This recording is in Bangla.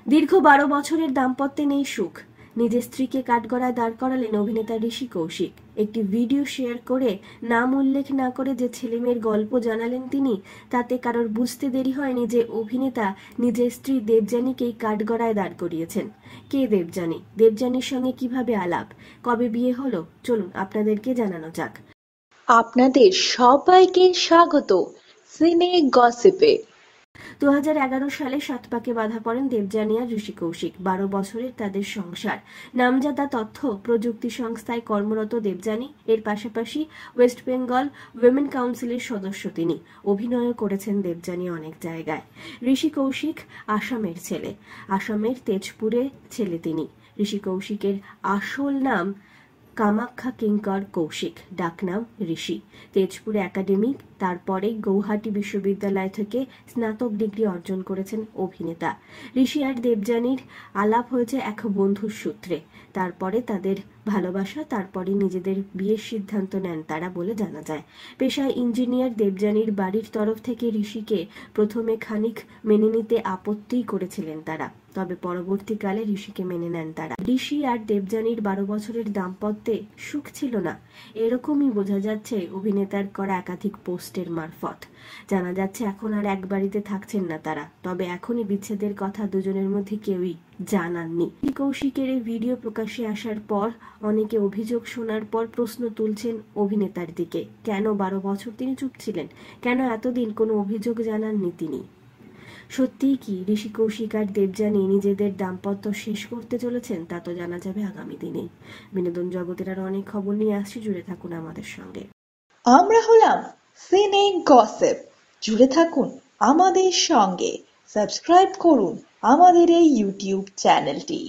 দীর্ঘ 12 বছরের দাম্পত্যে নেই সুখ। নিজের স্ত্রীকে কাঠগড়ায় দাঁড় করালেন অভিনেতা ঋষি কৌশিক। একটি ভিডিও শেয়ার করে নাম উল্লেখ না করে যে ছেলেমেয়ের গল্প জানালেন তিনি, তাতে কারোর বুঝতে দেরি হয়নি যে অভিনেতা নিজের স্ত্রী দেবযানীকেই কাঠগড়ায় দাঁড় করিয়েছেন। কে দেবযানী? দেবযানীর সঙ্গে কিভাবে আলাপ? কবে বিয়ে হলো? চলুন আপনাদেরকে জানানো যাক। আপনাদের সবাইকে স্বাগত সিনে গসিপে। 2011 সালে 7 পাকে বাধা পড়েন দেবযানী আর ঋষি কৌশিক। 12 বছরের তাদের সংসার। নামজাদা তথ্য প্রযুক্তি সংস্থায় কর্মরত দেবযানী, এর পাশাপাশি ওয়েস্ট বেঙ্গল উইমেন কাউন্সিলের সদস্য তিনি। অভিনয়ও করেছেন দেবযানী অনেক জায়গায়। ঋষি কৌশিক আসামের ছেলে, আসামের তেজপুরে ছেলে তিনি। ঋষি কৌশিকের আসল নাম কামাখ্যা কিঙ্কর কৌশিক, ডাকনাম ঋষি। তেজপুরে একাডেমিক, তারপরে গৌহাটি বিশ্ববিদ্যালয় থেকে স্নাতক ডিগ্রি অর্জন করেছেন অভিনেতা। ঋষি আর দেবযানীর আলাপ হয়েছে এক বন্ধুর সূত্রে। তারপরে তাদের ভালোবাসা, তারপরে নিজেদের বিয়ের সিদ্ধান্ত নেন তারা বলে জানা যায়। পেশায় ইঞ্জিনিয়ার দেবযানীর বাড়ির তরফ থেকে ঋষিকে প্রথমে খানিক মেনে নিতে আপত্তিই করেছিলেন তারা, তবে পরবর্তীকালে ঋষিকে মেনে নেন তারা। ঋষি আর দেবযানীর 12 বছরের দাম্পত্যে সুখ ছিল না, এরকমই বোঝা যাচ্ছে অভিনেতার করা একাধিক পোস্টের মারফত। জানা যাচ্ছে এখন আর এক বাড়িতে থাকছেন না তারা, তবে এখনই বিচ্ছেদের কথা দুজনের মধ্যে কেউই জানাননি। কৌশিকের এই ভিডিও প্রকাশ্যে আসার পর অনেকে অভিযোগ শোনার পর প্রশ্ন তুলছেন অভিনেতার দিকে। কেন 12 বছর তিনি চুপ ছিলেন? কেন এতদিন কোনো অভিযোগ জানাননি তিনি? সত্যিই কি ঋষি কৌশিক আর দেবযানী নিজেদের দাম্পত্য শেষ করতে চলেছেন? তা তো জানা যাবে আগামী দিনে। বিনোদন জগতের আর অনেক খবর নিয়ে আসছি, জুড়ে থাকুন আমাদের সঙ্গে। আমরা হলাম সিনে গসিপ, জুড়ে থাকুন আমাদের সঙ্গে, সাবস্ক্রাইব করুন আমাদের এই ইউটিউব চ্যানেলটি।